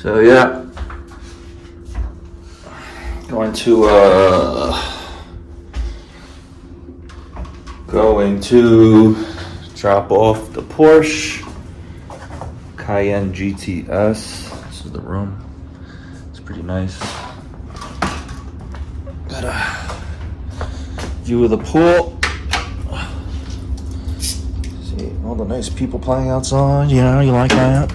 So yeah, going to drop off the Porsche Cayenne GTS. This is the room. It's pretty nice. Got a view of the pool. See all the nice people playing outside. You know, you like that.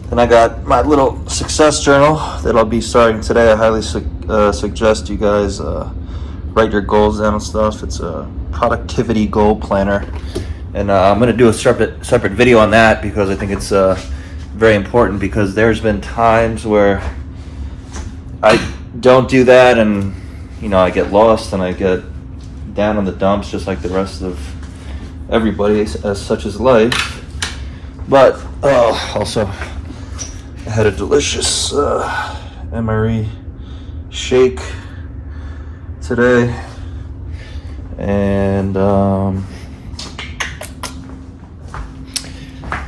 Then I got my little success journal that I'll be starting today. I highly suggest you guys write your goals down and stuff. It's a productivity goal planner, and I'm going to do a separate video on that because I think it's very important, because there's been times where I don't do that, and you know, I get lost and I get down in the dumps just like the rest of everybody, as such is life. But also I had a delicious MRE shake today, and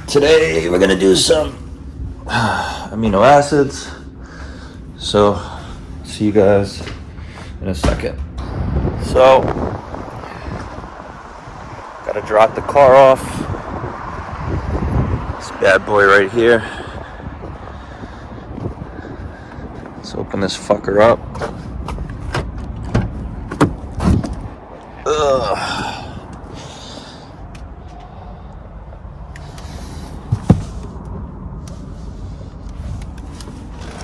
today we're gonna do some amino acids. So see you guys in a second. So gotta drop the car off. This bad boy right here. Let's open this fucker up. Ugh.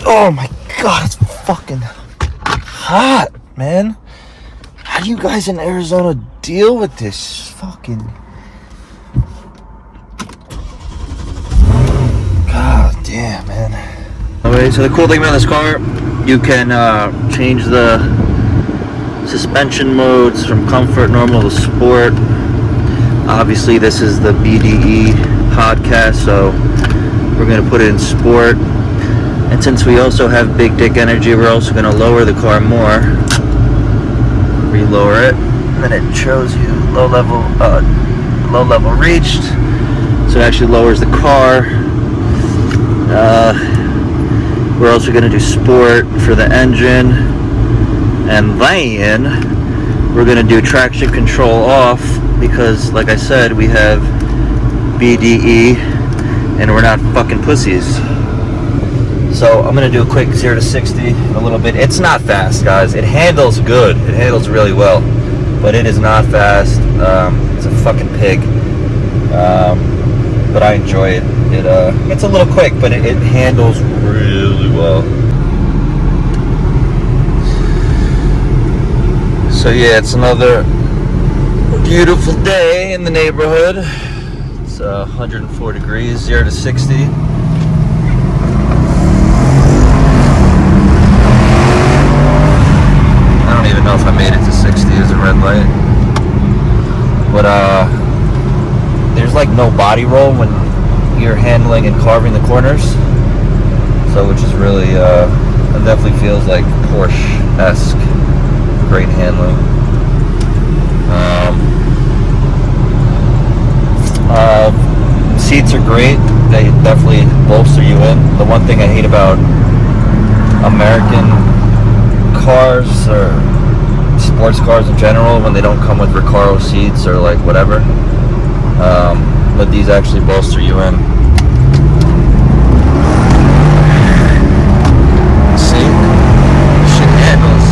Oh my god, it's fucking hot, man. How do you guys in Arizona deal with this fucking... God damn, man. Alright, so the cool thing about this car, you can change the suspension modes from comfort, normal to sport. Obviously this is the BDE podcast, so we're going to put it in sport. And since we also have big dick energy, we're also going to lower the car more. Relower it, and then it shows you low level reached. So it actually lowers the car. We're also going to do sport for the engine, and then we're going to do traction control off, because like I said, we have BDE and we're not fucking pussies. So I'm going to do a quick 0 to 60 in a little bit. It's not fast, guys. It handles good. It handles really well, but it is not fast. It's a fucking pig. But I enjoy it. It's a little quick, but it handles really well. So yeah, it's another beautiful day in the neighborhood. It's 104 degrees, 0 to 60. I don't even know if I made it to 60 as a red light. But there's like no body roll when you're handling and carving the corners, so which is really it definitely feels like Porsche-esque. Great handling. Seats are great. They definitely bolster you in. The one thing I hate about American cars or sports cars in general, when they don't come with Recaro seats or like whatever, but these actually bolster you in. See? Shit handles.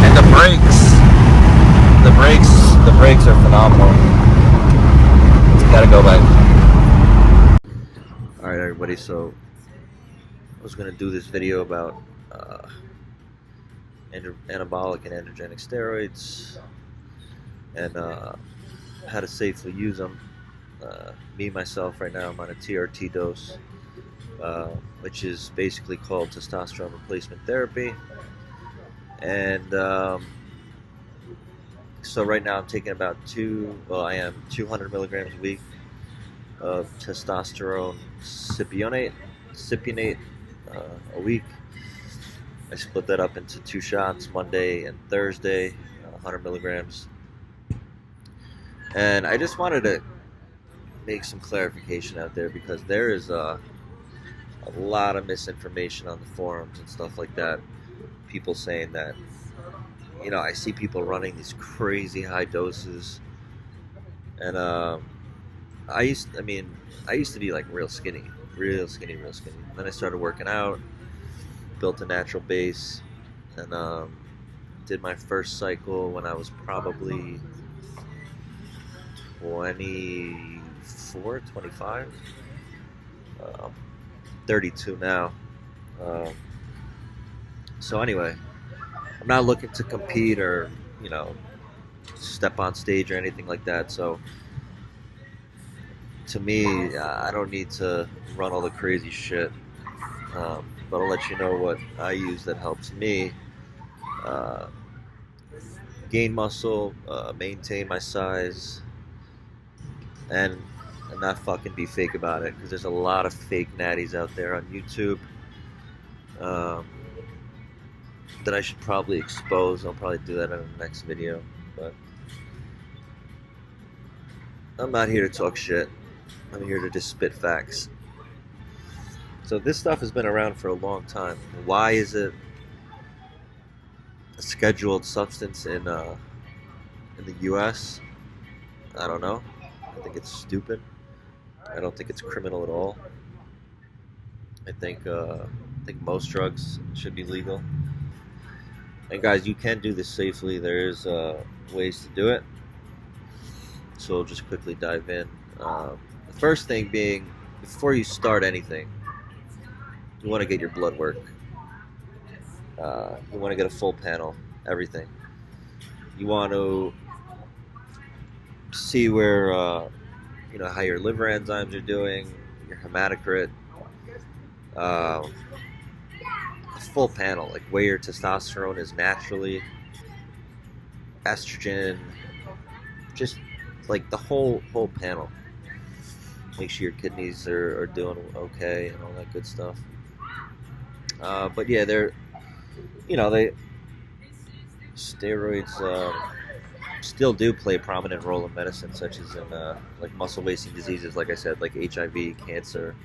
And the brakes are phenomenal. Gotta go back. Alright everybody, so I was going to do this video about anabolic and androgenic steroids and how to safely use them. Me, myself, right now I'm on a TRT dose, which is basically called testosterone replacement therapy. And so right now I'm taking about 200 milligrams a week of testosterone cypionate a week. I split that up into 2 shots, Monday and Thursday, 100 milligrams. And I just wanted to make some clarification out there, because there is a lot of misinformation on the forums and stuff like that. People saying that, I see people running these crazy high doses, and I used to be like real skinny. Then I started working out, built a natural base, and did my first cycle when I was probably 24, 25. 32 now. So anyway, I'm not looking to compete or, step on stage or anything like that. So to me, I don't need to run all the crazy shit. But I'll let you know what I use that helps me gain muscle, maintain my size, and not fucking be fake about it, because there's a lot of fake natties out there on YouTube that I should probably expose. I'll probably do that in the next video, but I'm not here to talk shit. I'm here to just spit facts. So this stuff has been around for a long time. Why is it a scheduled substance in the U.S.? I don't know. I think it's stupid. I don't think it's criminal at all. I think most drugs should be legal. And guys, you can do this safely. There's ways to do it. So we'll just quickly dive in. The first thing being, before you start anything, you want to get your blood work. You want to get a full panel, everything. You want to see where, how your liver enzymes are doing, your hematocrit, a full panel, like where your testosterone is naturally, estrogen, just like the whole panel. Make sure your kidneys are doing okay and all that good stuff. But yeah, steroids still do play a prominent role in medicine, such as in like muscle wasting diseases, like I said, like HIV, cancer,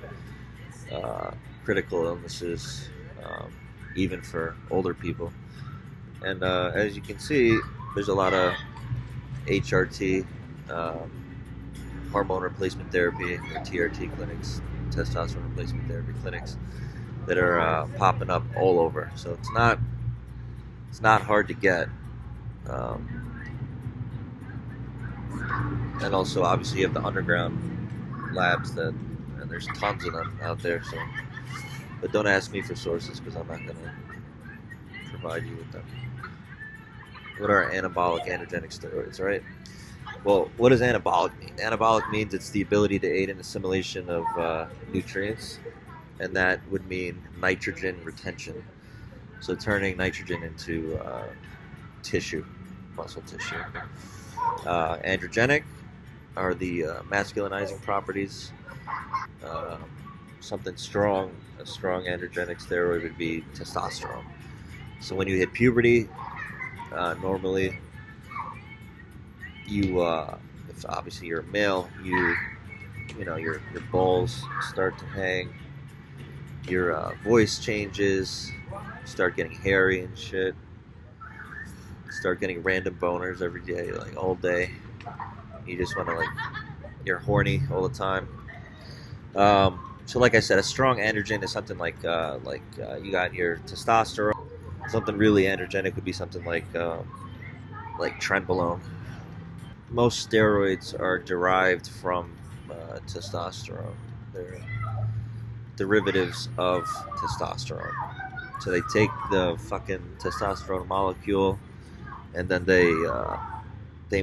critical illnesses, even for older people. And as you can see, there's a lot of HRT, hormone replacement therapy, or TRT clinics, testosterone replacement therapy clinics, that are popping up all over. So it's not hard to get. And also, obviously, you have the underground labs and there's tons of them out there. So, but don't ask me for sources, because I'm not going to provide you with them. What are anabolic androgenic steroids, right? Well, what does anabolic mean? Anabolic means it's the ability to aid in assimilation of nutrients, and that would mean nitrogen retention. So turning nitrogen into tissue, muscle tissue. Androgenic are the masculinizing properties. Something strong, a strong androgenic steroid would be testosterone. So when you hit puberty, normally you, if obviously you're a male, your balls start to hang, your voice changes, you start getting hairy and shit, start getting random boners every day, like all day. You just want to, you're horny all the time. So like I said, a strong androgen is something like you got your testosterone. Something really androgenic would be something like trenbolone. Most steroids are derived from testosterone. They're derivatives of testosterone. So they take the fucking testosterone molecule, and then they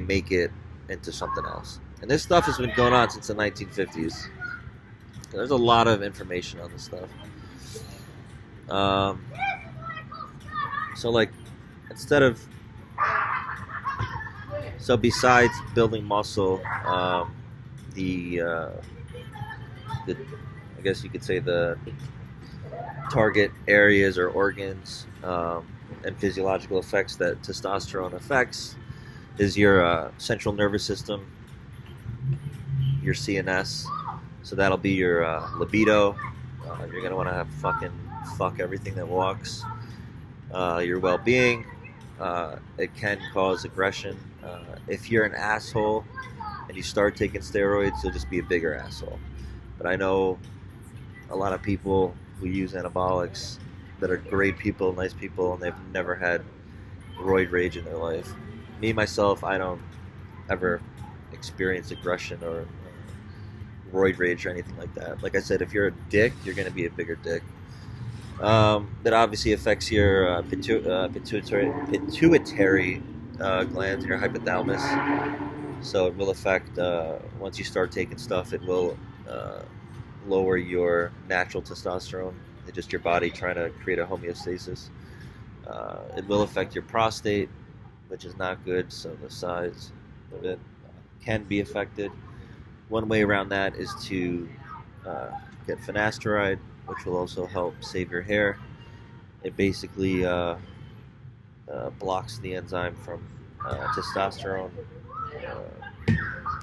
make it into something else. And this stuff has been going on since the 1950s. There's a lot of information on this stuff. So besides building muscle, I guess you could say the target areas or organs and physiological effects that testosterone affects is your central nervous system, your CNS. So that'll be your libido. You're gonna want to have fuck everything that walks. Your well-being. It can cause aggression. If you're an asshole and you start taking steroids, you'll just be a bigger asshole. But I know a lot of people who use anabolics that are great people, nice people, and they've never had roid rage in their life. Me, myself, I don't ever experience aggression or roid rage or anything like that. Like I said, if you're a dick, you're going to be a bigger dick. That obviously affects your pituitary glands and your hypothalamus. So it will affect, once you start taking stuff, it will lower your natural testosterone. It's just your body trying to create a homeostasis. It will affect your prostate, which is not good, so the size of it can be affected. One way around that is to get finasteride, which will also help save your hair. It basically blocks the enzyme from testosterone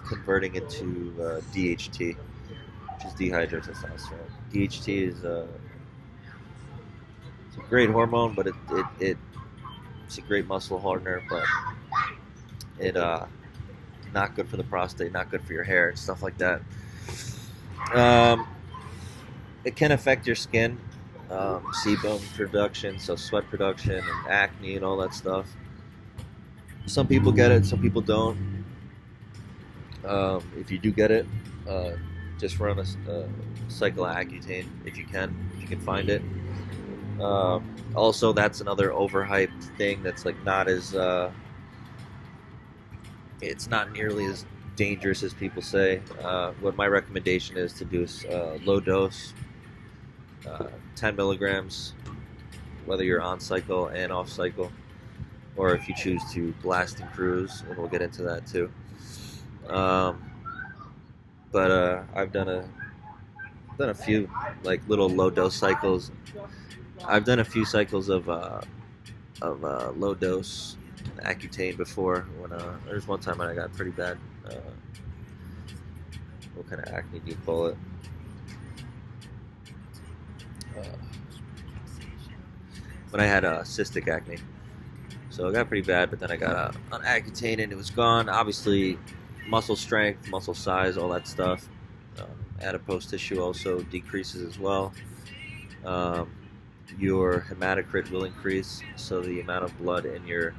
converting into DHT, which is dihydrotestosterone. DHT is it's a great hormone, but it's a great muscle hardener, but it not good for the prostate, not good for your hair and stuff like that. It can affect your skin, sebum production, so sweat production and acne and all that stuff. Some people get it, some people don't. If you do get it, just run a cycle of Accutane if you can find it. Also, that's another overhyped thing that's like not as it's not nearly as dangerous as people say. What my recommendation is to do is low dose, 10 milligrams, whether you're on cycle and off cycle, or if you choose to blast and cruise, and we'll get into that too. But I've done a few like little low dose cycles. I've done a few cycles of low dose Accutane before. When there's one time when I got pretty bad. What kind of acne do you call it? When I had cystic acne. So it got pretty bad, but then I got on Accutane and it was gone. Obviously, muscle strength, muscle size, all that stuff. Adipose tissue also decreases as well. Your hematocrit will increase, so the amount of blood in your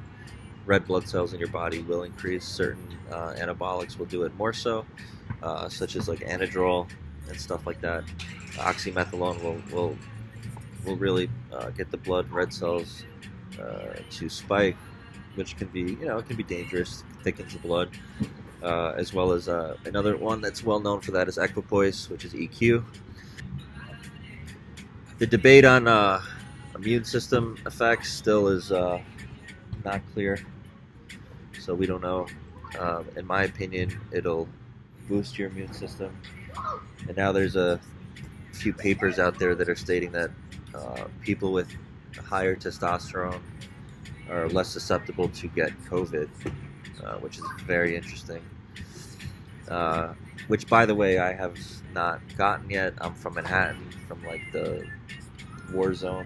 red blood cells in your body will increase. Certain anabolics will do it more so, such as like Anadrol and stuff like that. Oxymethylone will really get the blood red cells to spike, which can be, it can be dangerous, thickens the blood. As well as another one that's well known for that is equipoise, which is EQ. The debate on immune system effects still is not clear, so we don't know. In my opinion, it'll boost your immune system, and now there's a few papers out there that are stating that people with higher testosterone are less susceptible to get COVID, which is very interesting. Which, by the way, I have not gotten yet. I'm from Manhattan, from like the war zone,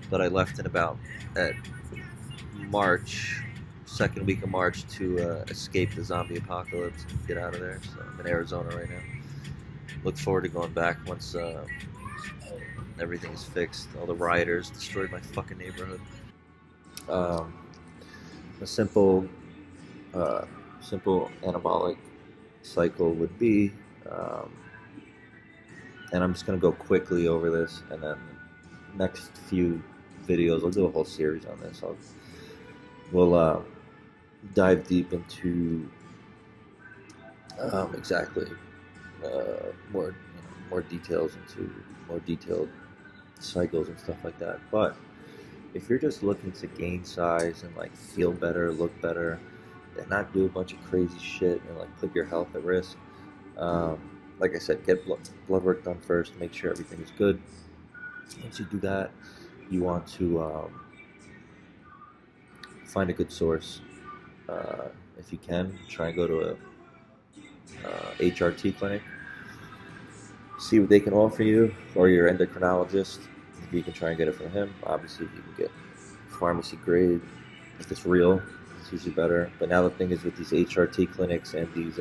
but I left in about at March, second week of March, to escape the zombie apocalypse and get out of there. So I'm in Arizona right now. Look forward to going back once everything is fixed. All the rioters destroyed my fucking neighborhood. A simple anabolic cycle would be, and I'm just going to go quickly over this, and then next few videos I'll do a whole series on this. We'll dive deep into exactly more details, into more detailed cycles and stuff like that. But if you're just looking to gain size and like feel better, look better, and not do a bunch of crazy shit and like put your health at risk, like I said, get blood work done first, make sure everything is good. Once you do that, you want to find a good source. If you can, try and go to a HRT clinic, see what they can offer you, or your endocrinologist, if you can try and get it from him. Obviously, if you can get pharmacy grade, if it's real, it's usually better. But now the thing is with these HRT clinics and these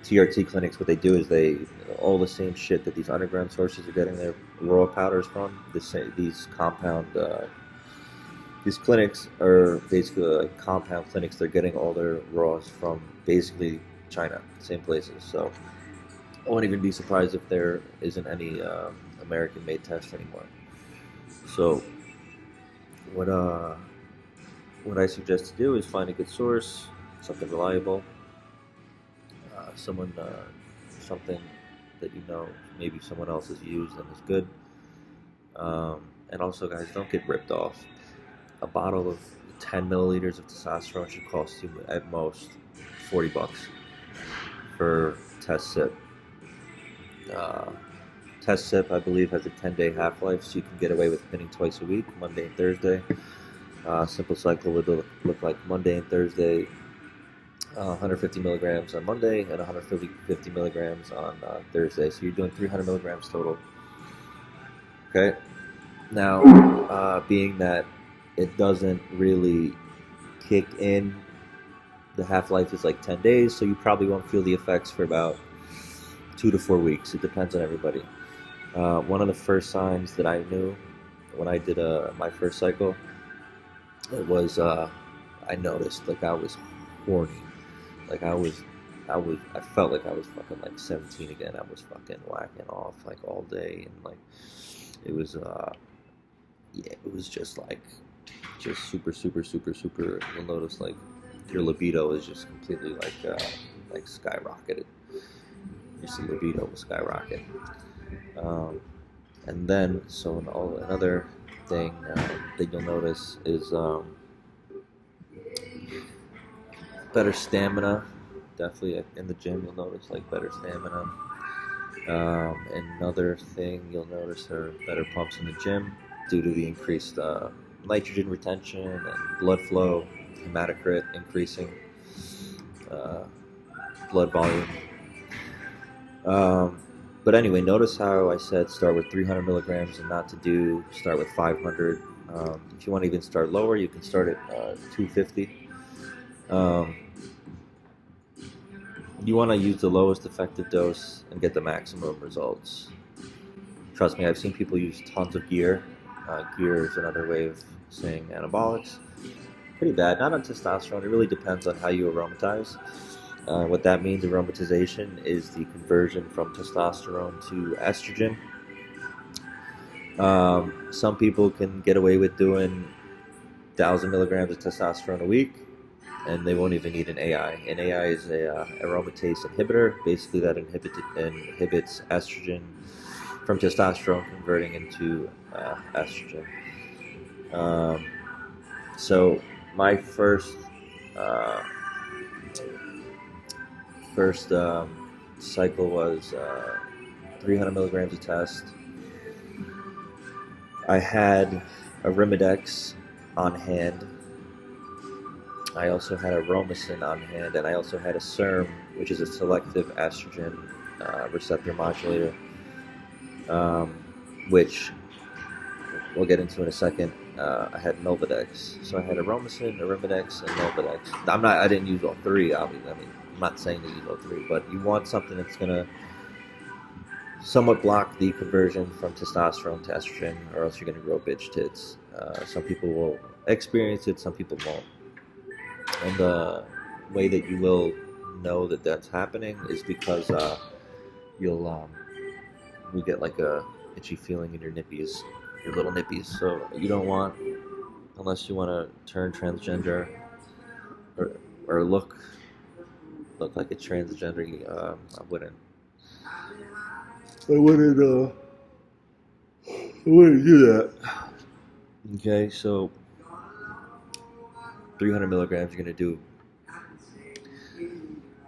TRT clinics, what they do is all the same shit that these underground sources are getting their raw powders from. These compound, these clinics are basically like compound clinics. They're getting all their raws from basically China, same places. So I won't even be surprised if there isn't any American-made test anymore. So what I suggest to do is find a good source, something reliable, something that you know maybe someone else has used and is good. And also, guys, don't get ripped off. A bottle of 10 milliliters of testosterone should cost you at most $40 for test sip. Test sip, I believe, has a 10-day half-life, so you can get away with pinning twice a week, Monday and Thursday. Simple cycle would look like Monday and Thursday, 150 milligrams on Monday and 150 milligrams on Thursday. So you're doing 300 milligrams total. Okay. Now, being that it doesn't really kick in, the half-life is like 10 days, so you probably won't feel the effects for about 2 to 4 weeks. It depends on everybody. One of the first signs that I knew when I did my first cycle, it was I noticed like I was horny. Like I felt like I was fucking like 17 again. I was fucking whacking off like all day, and like it was it was just super. You'll notice like your libido is just completely like skyrocketed. Your libido will skyrocket. And then another thing that you'll notice is better stamina. Definitely in the gym you'll notice like better stamina. Another thing you'll notice are better pumps in the gym due to the increased nitrogen retention and blood flow, hematocrit increasing, blood volume. But anyway, notice how I said start with 300 milligrams and not to start with 500. If you want to even start lower, you can start at 250. You want to use the lowest effective dose and get the maximum results. Trust me, I've seen people use tons of gear. Gear is another way of saying anabolics. Pretty bad. Not on testosterone. It really depends on how you aromatize. What that means, aromatization, is the conversion from testosterone to estrogen. Some people can get away with doing 1,000 milligrams of testosterone a week, and they won't even need an AI. An AI is a aromatase inhibitor. Basically, that inhibits estrogen from testosterone converting into estrogen. So my first cycle was 300 milligrams of test. I had a Arimidex on hand. I also had a Romacin on hand, and I also had a SERM, which is a selective estrogen receptor modulator, which we'll get into in a second. I had Novadex, so I had a Romacin, a Arimidex, and Novadex. I didn't use all three, obviously. I'm not saying to use all three, but you want something that's gonna somewhat block the conversion from testosterone to estrogen, or else you're gonna grow bitch tits. Some people will experience it, some people won't. And the way that you will know that that's happening is because you'll get like a itchy feeling in your nippies, your little nippies. So you don't want, unless you want to turn transgender or look like a transgender. I wouldn't do that. Okay, so 300 milligrams, you're going to do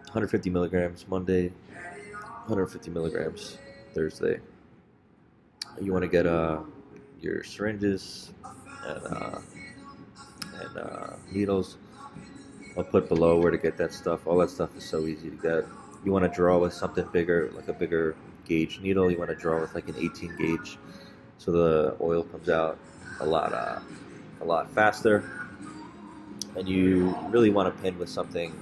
150 milligrams Monday, 150 milligrams Thursday. you want to get your syringes and needles. I'll put below where to get that stuff. All that stuff is so easy to get. You want to draw with something bigger, like a bigger gauge needle. You want to draw with like an 18 gauge, so the oil comes out a lot faster. And you really want to pin with something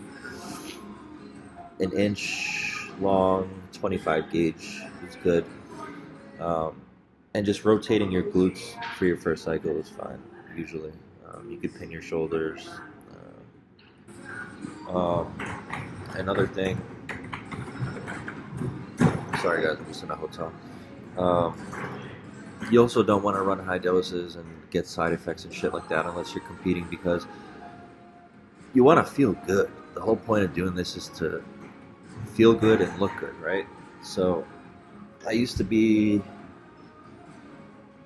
an inch long, 25 gauge is good. And just rotating your glutes for your first cycle is fine, usually. You could pin your shoulders. Another thing, sorry guys, I'm just in a hotel. You also don't want to run high doses and get side effects and shit like that unless you're competing, because you want to feel good. The whole point of doing this is to feel good and look good, right? So I used to be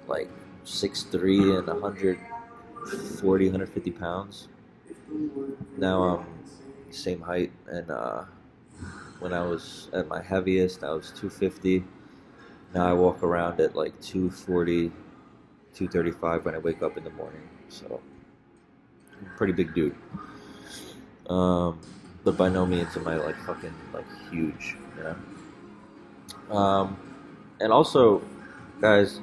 like 6'3" and 140, 150 pounds. Now I'm same height, and when I was at my heaviest, I was 250. Now I walk around at like 240, 235 when I wake up in the morning. So I'm a pretty big dude. But by no means am I like fucking like huge, you know? And also, guys,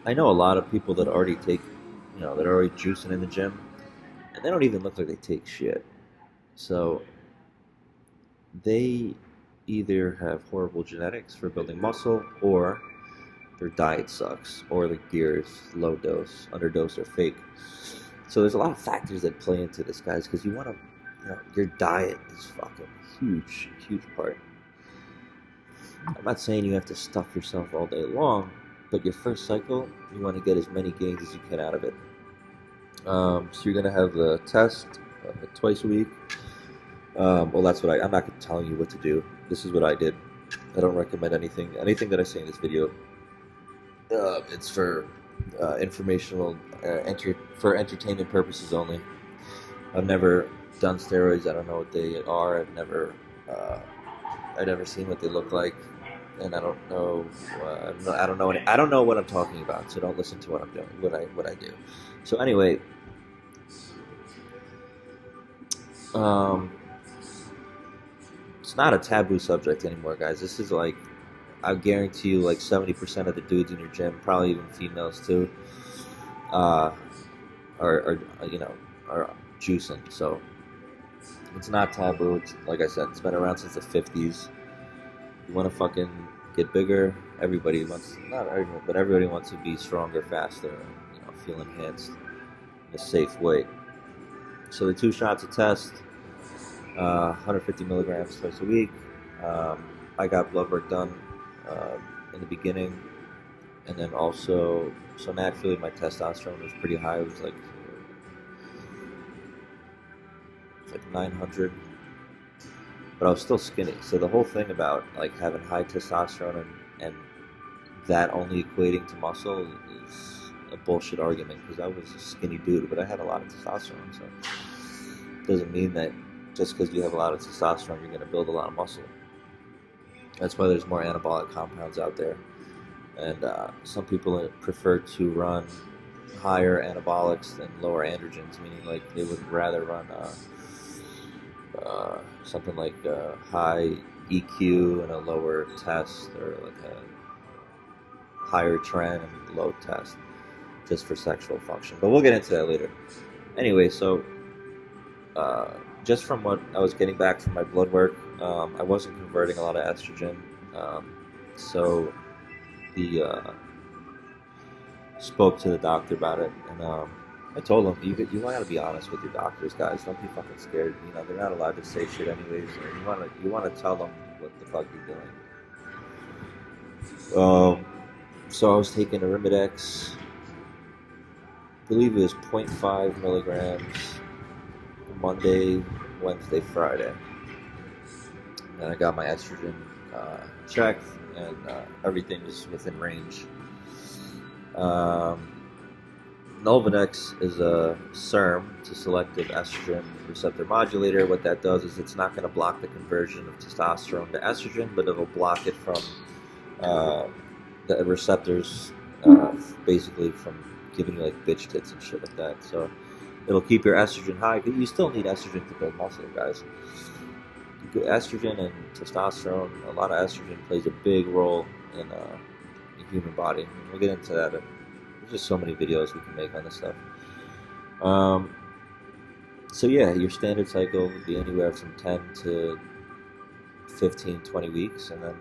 I know a lot of people that already take, that are already juicing in the gym, and they don't even look like they take shit. So they either have horrible genetics for building muscle, or their diet sucks, or the gear is low dose, underdose, or fake. So there's a lot of factors that play into this, guys, because you want to, your diet is fucking huge part. I'm not saying you have to stuff yourself all day long, but your first cycle, you want to get as many gains as you can out of it. So you're going to have the test twice a week. Well, that's what I'm not telling you what to do. This is what I did. I don't recommend anything that I say in this video. It's for informational, for entertainment purposes only. I've never done steroids. I don't know what they are. I've never seen what they look like, and I don't know. I don't know what I'm talking about. So don't listen to what I'm doing. What I do. So anyway. It's not a taboo subject anymore, guys. This is like, I guarantee you, like 70% of the dudes in your gym, probably even females too, are juicing. So it's not taboo. It's, like I said, it's been around since the 50s. You want to fucking get bigger. Everybody wants, not everyone, but everybody wants to be stronger, faster, feel enhanced in a safe way. So the 2 shots of test. 150 milligrams twice a week. I got blood work done in the beginning, and then also, so naturally my testosterone was pretty high. It was like 900, but I was still skinny. So the whole thing about like having high testosterone and that only equating to muscle is a bullshit argument, because I was a skinny dude, but I had a lot of testosterone. So it doesn't mean that just because you have a lot of testosterone, you're going to build a lot of muscle. That's why there's more anabolic compounds out there. And some people prefer to run higher anabolics than lower androgens, meaning like they would rather run something like a high EQ and a lower test, or like a higher tren and low test, just for sexual function. But we'll get into that later. Anyway, so just from what I was getting back from my blood work, I wasn't converting a lot of estrogen. So spoke to the doctor about it, and I told him, you want to be honest with your doctors, guys. Don't be fucking scared. They're not allowed to say shit anyways. You want to tell them what the fuck you're doing. So I was taking Arimidex. I believe it was 0.5 milligrams. Monday, Wednesday, Friday, and I got my estrogen checked, and everything was within range. Nolvadex is a SERM, it's a selective estrogen receptor modulator. What that does is it's not going to block the conversion of testosterone to estrogen, but it'll block it from the receptors, basically from giving you like bitch tits and shit like that. So it'll keep your estrogen high. You still need estrogen to build muscle, guys. Estrogen and testosterone, a lot of estrogen plays a big role in the human body. And we'll get into that. And there's just so many videos we can make on this stuff. So yeah, your standard cycle would be anywhere from 10 to 15, 20 weeks. And then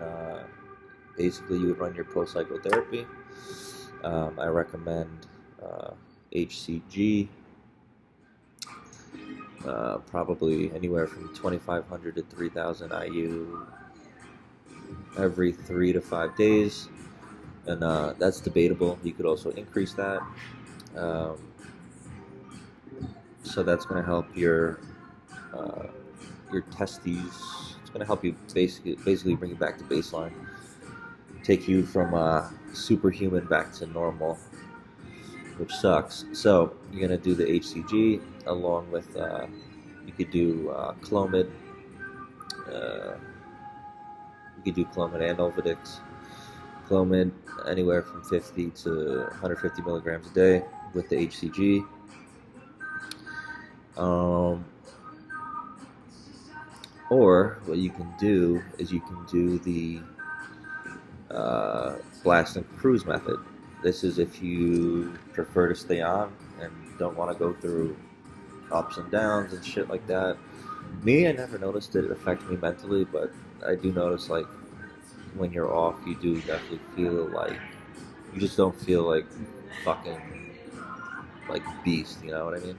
basically you would run your post-cycle therapy. I recommend HCG, probably anywhere from 2,500 to 3,000 IU every 3 to 5 days, and that's debatable. You could also increase that. So that's going to help your testes. It's going to help you basically bring you back to baseline, take you from superhuman back to normal, which sucks. So you're going to do the HCG along with you could do Clomid. You could do Clomid and Olvidix. Clomid anywhere from 50 to 150 milligrams a day with the HCG. Or what you can do is you can do the blast and cruise method. This is if you prefer to stay on and don't want to go through ups and downs and shit like that. Me, I never noticed it affect me mentally, but I do notice like when you're off, you do definitely feel like you just don't feel like fucking like beast. You know what I mean?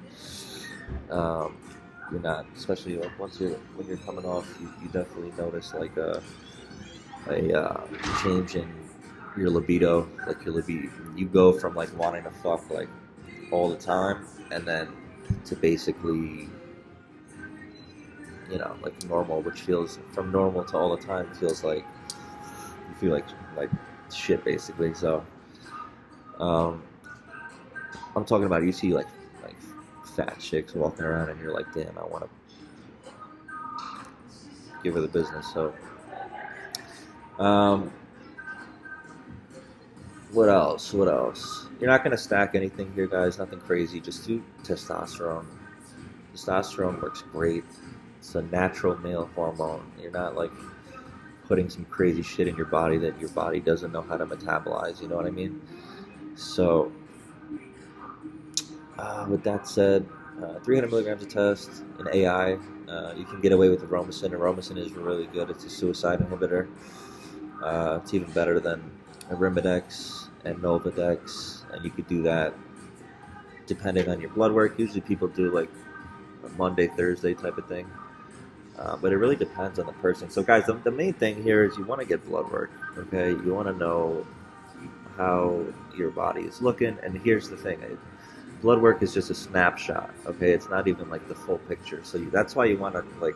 You're not, especially like when you're coming off, you definitely notice like a change in your libido. Like your libido, you go from like wanting to fuck like all the time, and then to basically, you know, like normal, which feels from normal to all the time feels like you feel like shit basically. So I'm talking about, you see like fat chicks walking around and you're like, damn, I want to give her the business. So what else? You're not going to stack anything here, guys. Nothing crazy. Just do testosterone. Testosterone works great. It's a natural male hormone. You're not like putting some crazy shit in your body that your body doesn't know how to metabolize. You know what I mean? So with that said, 300 milligrams of test in AI. You can get away with aromasin. Aromasin is really good. It's a suicide inhibitor. It's even better than Arimidex and Novadex, and you could do that depending on your blood work. Usually people do like a Monday, Thursday type of thing, but it really depends on the person. So guys, the main thing here is you want to get blood work, okay? You want to know how your body is looking, and here's the thing. Blood work is just a snapshot, okay? It's not even like the full picture. So that's why you want to like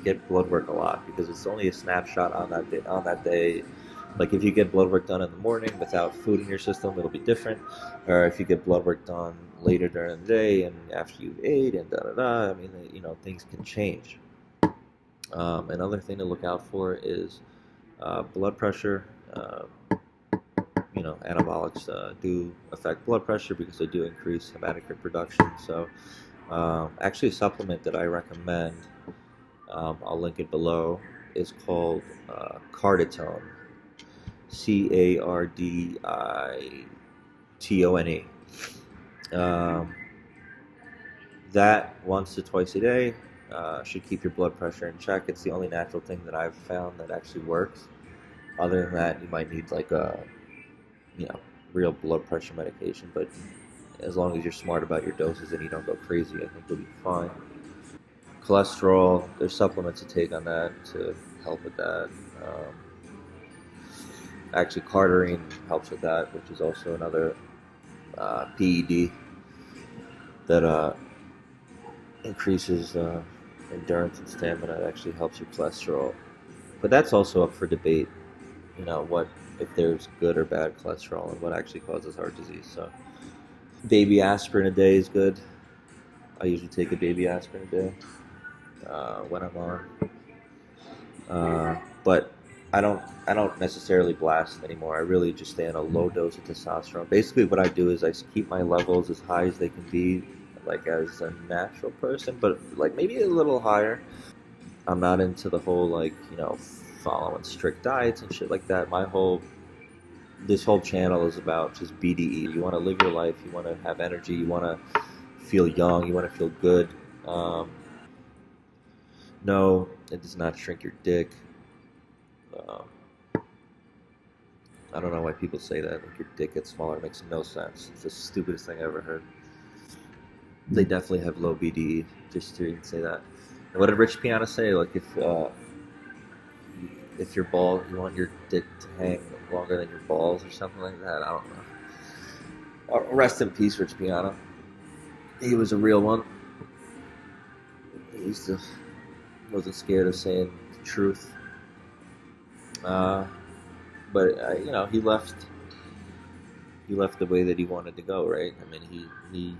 get blood work a lot, because it's only a snapshot on that day. Like if you get blood work done in the morning without food in your system, it'll be different. Or if you get blood work done later during the day and after you've ate and I mean, you know, things can change. Another thing to look out for is blood pressure. You know, anabolics do affect blood pressure because they do increase hematocrit production. So actually a supplement that I recommend, I'll link it below, is called Carditone. Carditone. That once to twice a day should keep your blood pressure in check. It's the only natural thing that I've found that actually works. Other than that, you might need like a real blood pressure medication, but as long as you're smart about your doses and you don't go crazy, I think you'll be fine. Cholesterol, there's supplements to take on that to help with that. Actually, cardarine helps with that, which is also another PED that increases endurance and stamina. It actually helps your cholesterol, but that's also up for debate. You know, what if there's good or bad cholesterol and what actually causes heart disease. So baby aspirin a day is good. I usually take a baby aspirin a day when I'm on. But I don't necessarily blast anymore. I really just stay on a low dose of testosterone. Basically, what I do is I keep my levels as high as they can be, like as a natural person, but like maybe a little higher. I'm not into the whole like following strict diets and shit like that. This whole channel is about just BDE. You want to live your life. You want to have energy. You want to feel young. You want to feel good. Um, no, it does not shrink your dick. Um, I don't know why people say that. Like your dick gets smaller. It makes no sense. It's the stupidest thing I ever heard. They definitely have low BDE. Just to even say that. And what did Rich Piana say? Like if your ball, you want your dick to hang longer than your balls or something like that. I don't know. Rest in peace, Rich Piana. He was a real one. He wasn't scared of saying the truth. But he left the way that he wanted to go, right? I mean, he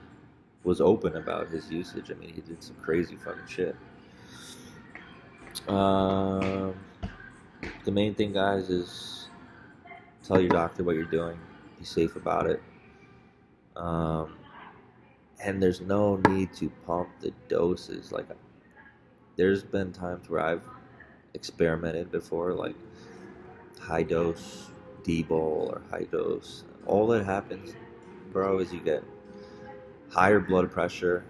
was open about his usage. I mean, he did some crazy fucking shit. The main thing, guys, is tell your doctor what you're doing. Be safe about it. And there's no need to pump the doses. Like, there's been times where I've experimented before, like high dose D-bol or high dose. All that happens, bro, is you get higher blood pressure,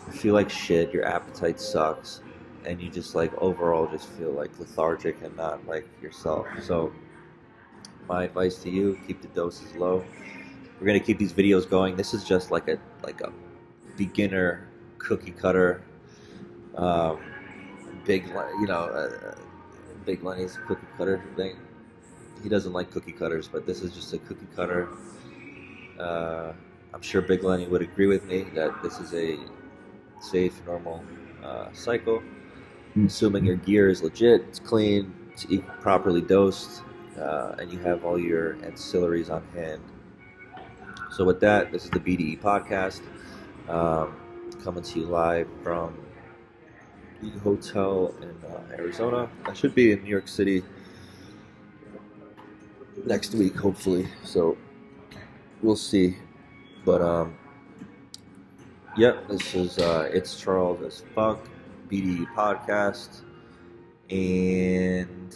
you feel like shit, your appetite sucks, and you just like overall just feel like lethargic and not like yourself. So my advice to you, keep the doses low. We're gonna keep these videos going. This is just like a beginner cookie cutter, big Big Lenny's cookie cutter thing. He doesn't like cookie cutters, but this is just a cookie cutter. I'm sure Big Lenny would agree with me that this is a safe, normal cycle. Assuming your gear is legit, it's clean, it's properly dosed, and you have all your ancillaries on hand. So with that, this is the BDE podcast, coming to you live from the hotel in Arizona. I should be in New York City next week, hopefully. So we'll see. But this is It's Charles as Fuck, BDE podcast, and